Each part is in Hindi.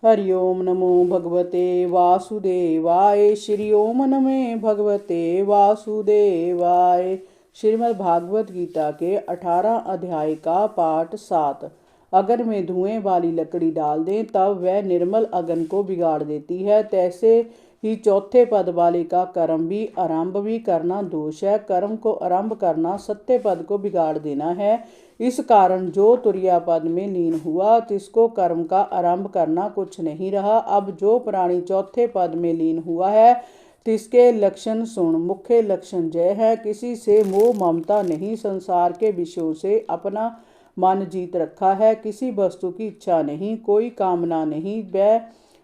हरि ओम नमो भगवते वासुदेवाय। श्री ओम नमे भगवते वासुदेवाय। श्रीमद् भागवत गीता के 18 अध्याय का पाठ 7। अगर में धुएं वाली लकड़ी डाल दें तब वह निर्मल अग्नि को बिगाड़ देती है, तैसे ही चौथे पद वाले का कर्म भी आरंभ भी करना दोष है। कर्म को आरंभ करना सत्य पद को बिगाड़ देना है। इस कारण जो तुरिया पद में लीन हुआ तिसको कर्म का आरंभ करना कुछ नहीं रहा। अब जो प्राणी चौथे पद में लीन हुआ है तिसके लक्षण सुन। मुख्य लक्षण जय है, किसी से मोह ममता नहीं, संसार के विषयों से अपना मन जीत रखा है, किसी वस्तु की इच्छा नहीं, कोई कामना नहीं, वह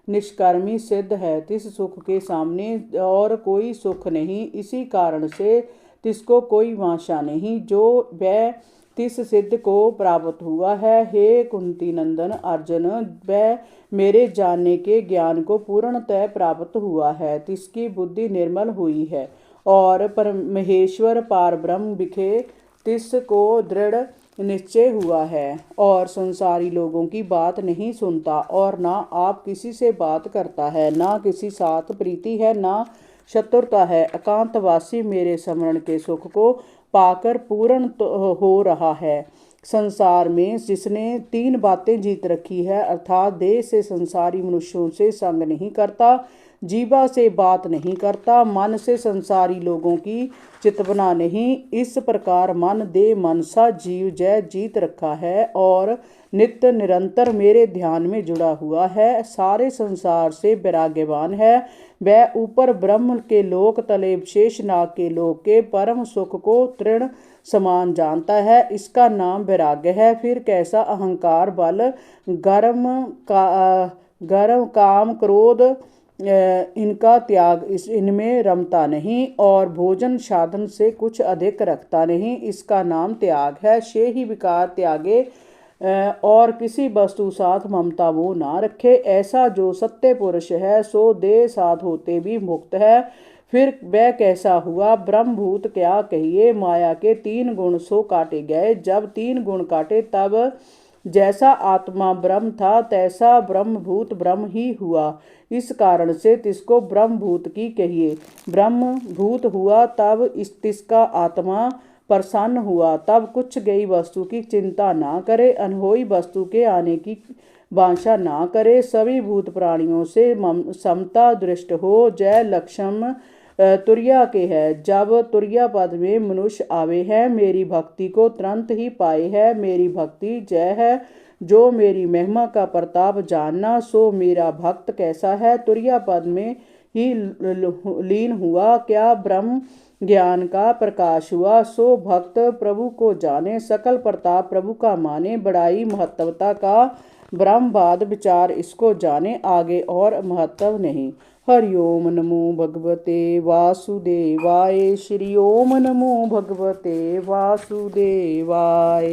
निष्कर्मी सिद्ध है, तिस सुख के सामने और कोई सुख नहीं, इसी कारण से तिसको कोई वांछा नहीं, जो वह तिस सिद्ध को प्राप्त हुआ है। हे कुंती नंदन अर्जुन, वह मेरे जानने के ज्ञान को पूर्णतः प्राप्त हुआ है, तिसकी बुद्धि निर्मल हुई है और परमेश्वर पार ब्रह्म बिखे तिसको दृढ़ निश्चय हुआ है और संसारी लोगों की बात नहीं सुनता और ना आप किसी से बात करता है, ना किसी साथ प्रीति है, ना शत्रुता है। एकांतवासी मेरे स्मरण के सुख को पाकर पूर्ण हो रहा है। संसार में जिसने 3 बातें जीत रखी है, अर्थात देह से संसारी मनुष्यों से संग नहीं करता, जीवा से बात नहीं करता, मन से संसारी लोगों की चितवना नहीं, इस प्रकार मन देह मनसा जीव जय जीत रखा है और नित्य निरंतर मेरे ध्यान में जुड़ा हुआ है, सारे संसार से वैराग्यवान है। वह ऊपर ब्रह्म के लोक तले शेषनाग के लोक के परम सुख को तृण समान जानता है, इसका नाम वैराग्य है। फिर कैसा अहंकार बल गर्व काम क्रोध इनका त्याग इनमें रमता नहीं और भोजन साधन से कुछ अधिक रखता नहीं, इसका नाम त्याग है। से ही विकार त्यागे और किसी वस्तु साथ ममता वो ना रखे, ऐसा जो सत्य पुरुष है सो देह साथ होते भी मुक्त है। फिर वह कैसा हुआ ब्रह्मभूत क्या कहिए, माया के 3 गुण सो काटे गए। जब 3 गुण काटे तब जैसा आत्मा ब्रह्म था तैसा ब्रह्मभूत ब्रह्म ही हुआ, इस कारण से तिसको ब्रह्मभूत की कहिए। ब्रह्मभूत हुआ तब तिसका आत्मा प्रसन्न हुआ, तब कुछ गई वस्तु की चिंता ना करे, अनहोई वस्तु के आने की वांछा ना करे, सभी भूत प्राणियों से समता दृष्ट हो। जय लक्ष्म तुरिया के है, जब तुरिया पद में मनुष्य आवे है, मेरी भक्ति को तुरंत ही पाए है। मेरी भक्ति जय है, जो मेरी महिमा का प्रताप जानना, सो मेरा भक्त कैसा है। तुरिया पद में ही लीन हुआ, क्या ब्रह्म ज्ञान का प्रकाश हुआ, सो भक्त प्रभु को जाने, सकल प्रताप प्रभु का माने, बड़ाई महत्वता का ब्रह्मवाद विचार इसको जाने, आगे और महत्व नहीं। हरि ओम नमो भगवते वासुदेवाय। श्री ओम नमो भगवते वासुदेवाय।